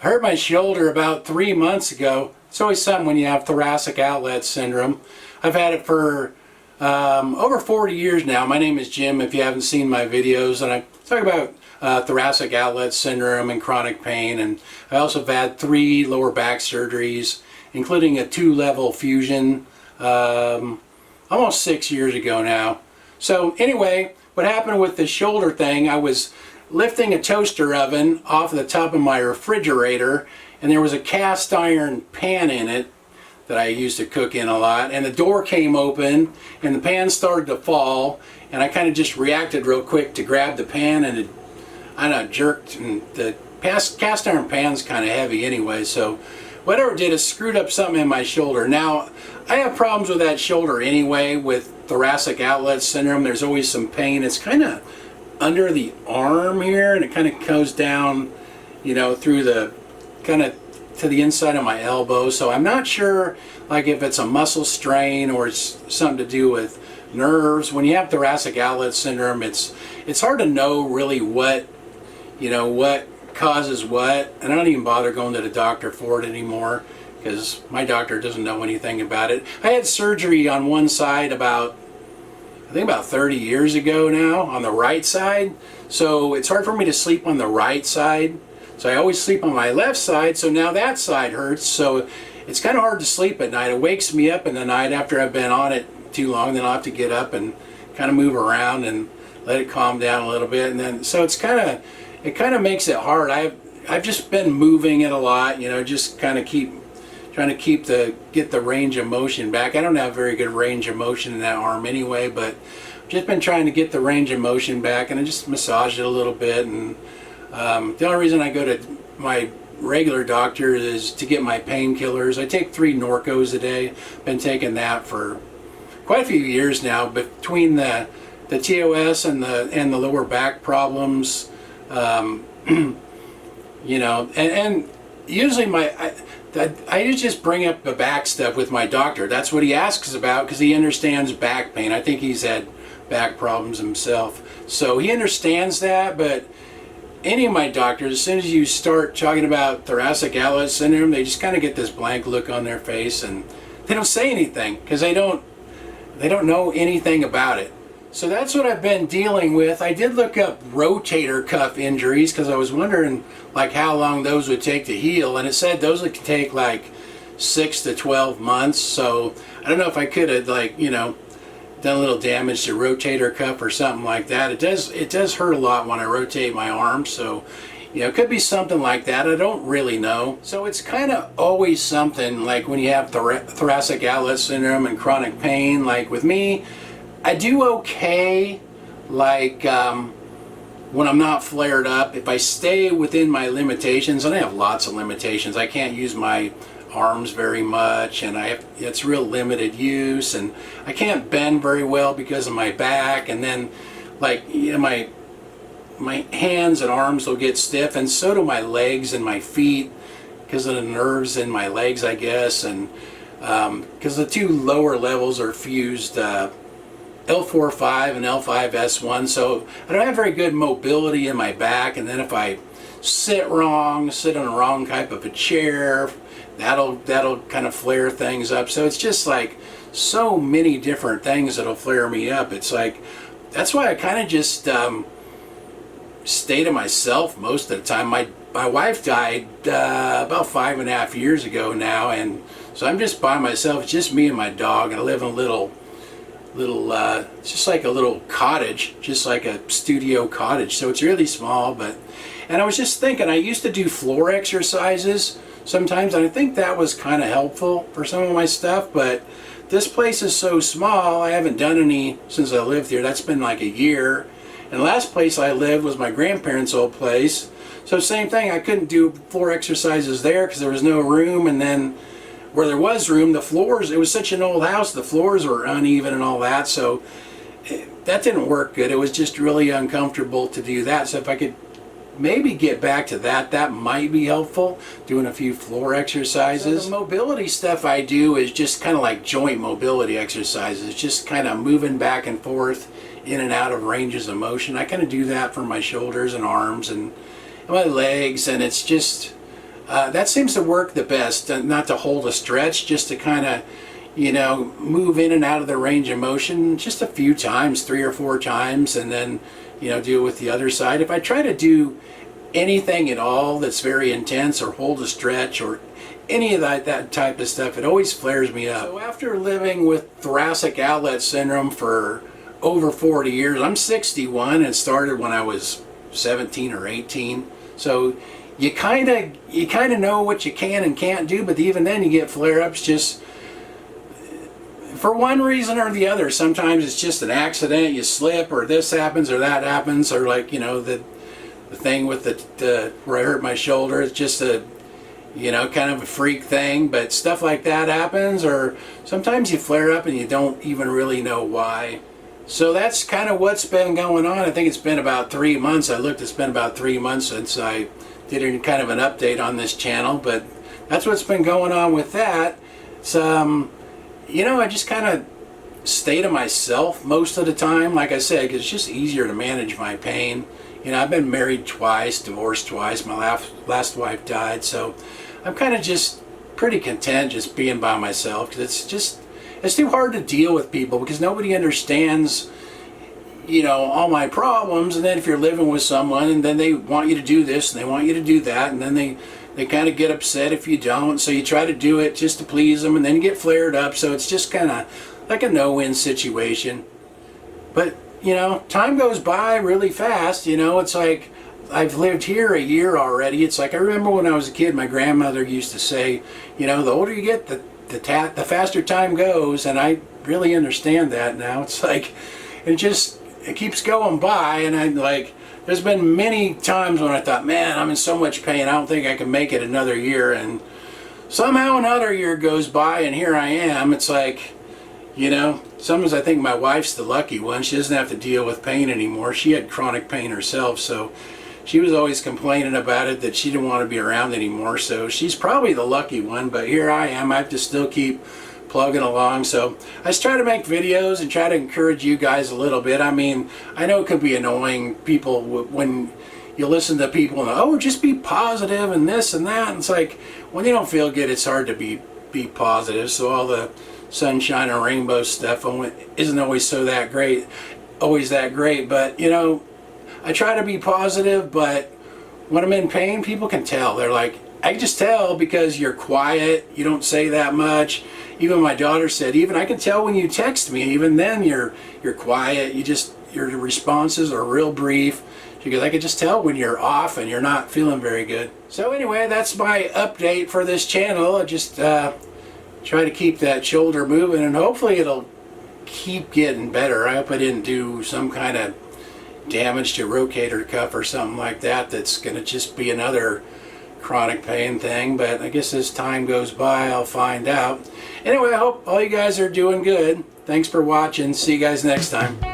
I hurt my shoulder about 3 months ago. It's always something when you have thoracic outlet syndrome. I've had it for over 40 years now. My name is Jim, if you haven't seen my videos, and I talk about thoracic outlet syndrome and chronic pain. And I also have had 3 lower back surgeries, including a 2-level fusion almost 6 years ago now. So anyway, what happened with the shoulder thing, I was lifting a toaster oven off the top of my refrigerator, and there was a cast iron pan in it that I used to cook in a lot, and the door came open and the pan started to fall, and I kind of just reacted real quick to grab the pan, and it, I don't know, jerked, and the cast iron pan's kind of heavy anyway, so whatever it did, it screwed up something in my shoulder. Now, I have problems with that shoulder anyway with thoracic outlet syndrome. There's always some pain. It's kind of under the arm here, and it kind of goes down, you know, through the kind of to the inside of my elbow. So I'm not sure like if it's a muscle strain or it's something to do with nerves. When you have thoracic outlet syndrome, it's hard to know really what, you know, what causes what, and I don't even bother going to the doctor for it anymore because my doctor doesn't know anything about it. I had surgery on one side about 30 years ago now, on the right side, so it's hard for me to sleep on the right side, so I always sleep on my left side, so now that side hurts, so it's kind of hard to sleep at night. It wakes me up in the night after I've been on it too long, then I'll have to get up and kind of move around and let it calm down a little bit, and then so it kind of makes it hard. I've just been moving it a lot, you know, just kind of trying to get the range of motion back. I don't have very good range of motion in that arm anyway, but I've just been trying to get the range of motion back, and I just massage it a little bit. And the only reason I go to my regular doctor is to get my painkillers. I take 3 Norcos a day. Been taking that for quite a few years now. Between the TOS and the lower back problems, you know, and usually I just bring up the back stuff with my doctor. That's what he asks about because he understands back pain. I think he's had back problems himself, so he understands that. But any of my doctors, as soon as you start talking about thoracic outlet syndrome, they just kind of get this blank look on their face, and they don't say anything because they don't know anything about it. So that's what I've been dealing with. I did look up rotator cuff injuries because I was wondering like how long those would take to heal, and it said those would take like 6 to 12 months. So I don't know if I could have, like, you know, done a little damage to rotator cuff or something like that. It does hurt a lot when I rotate my arm, so you know, it could be something like that. I don't really know. So it's kind of always something, like when you have thoracic outlet syndrome and chronic pain. Like with me, I do okay, like when I'm not flared up. If I stay within my limitations, and I have lots of limitations. I can't use my arms very much, and it's real limited use, and I can't bend very well because of my back, and then like, you know, my hands and arms will get stiff, and so do my legs and my feet because of the nerves in my legs, I guess, and because the 2 lower levels are fused, L4-5 and L5-S1, so I don't have very good mobility in my back. And then if I sit on the wrong type of a chair, that'll kind of flare things up. So it's just like so many different things that'll flare me up. It's like, that's why I kind of just stay to myself most of the time. My wife died about 5.5 years ago now, and so I'm just by myself. It's just me and my dog, and I live in a little it's just like a little cottage, just like a studio cottage, so it's really small. And I was just thinking, I used to do floor exercises sometimes, and I think that was kind of helpful for some of my stuff, but this place is so small, I haven't done any since I lived here. That's been like a year, and the last place I lived was my grandparents' old place, so same thing, I couldn't do floor exercises there because there was no room. And then where there was room, the floors, it was such an old house, the floors were uneven and all that, so that didn't work good. It was just really uncomfortable to do that. So if I could maybe get back to that, that might be helpful, doing a few floor exercises. So the mobility stuff I do is just kind of like joint mobility exercises, just kind of moving back and forth in and out of ranges of motion. I kind of do that for my shoulders and arms and my legs, and it's just That seems to work the best, not to hold a stretch, just to kind of, move in and out of the range of motion just a few times, 3 or 4 times, and then, do it with the other side. If I try to do anything at all that's very intense or hold a stretch or any of that type of stuff, it always flares me up. So after living with thoracic outlet syndrome for over 40 years, I'm 61 and it started when I was 17 or 18. So you kind of know what you can and can't do, but even then you get flare-ups just for one reason or the other. Sometimes it's just an accident, you slip, or this happens or that happens, or like, the thing with the where I hurt my shoulder, it's just a, kind of a freak thing, but stuff like that happens, or sometimes you flare up and you don't even really know why. So that's kind of what's been going on. I think it's been about 3 months. It's been about 3 months since I did kind of an update on this channel, but that's what's been going on with that. It's, I just kind of stay to myself most of the time, like I said, because it's just easier to manage my pain. I've been married twice, divorced twice. My last wife died, so I'm kind of just pretty content just being by myself, because it's too hard to deal with people because nobody understands, all my problems. And then if you're living with someone and then they want you to do this and they want you to do that, and then they kind of get upset if you don't, so you try to do it just to please them, and then you get flared up. So it's just kind of like a no-win situation. But time goes by really fast. It's like I've lived here a year already. It's like I remember when I was a kid, my grandmother used to say, the older you get, the faster time goes, and I really understand that now. It's like it keeps going by, and I'm like, there's been many times when I thought, man, I'm in so much pain, I don't think I can make it another year, and somehow another year goes by, and here I am. It's like, sometimes I think my wife's the lucky one. She doesn't have to deal with pain anymore. She had chronic pain herself, so she was always complaining about it, that she didn't want to be around anymore. So she's probably the lucky one, but here I am. I have to still keep plugging along. So I just try to make videos and try to encourage you guys a little bit. I mean, I know it could be annoying people when you listen to people and, oh, just be positive and this and that. And it's like, when you don't feel good, it's hard to be positive. So all the sunshine and rainbow stuff isn't always that great. But I try to be positive, but when I'm in pain, people can tell. They're like, I just tell because you're quiet, you don't say that much. Even my daughter said, even I can tell when you text me, even then you're quiet. Your responses are real brief. Because I can just tell when you're off and you're not feeling very good. So anyway, that's my update for this channel. I just try to keep that shoulder moving, and hopefully it'll keep getting better. I hope I didn't do some kind of damage to rotator cuff or something like that that's going to just be another chronic pain thing, but I guess as time goes by I'll find out. Anyway, I hope all you guys are doing good. Thanks for watching. See you guys next time.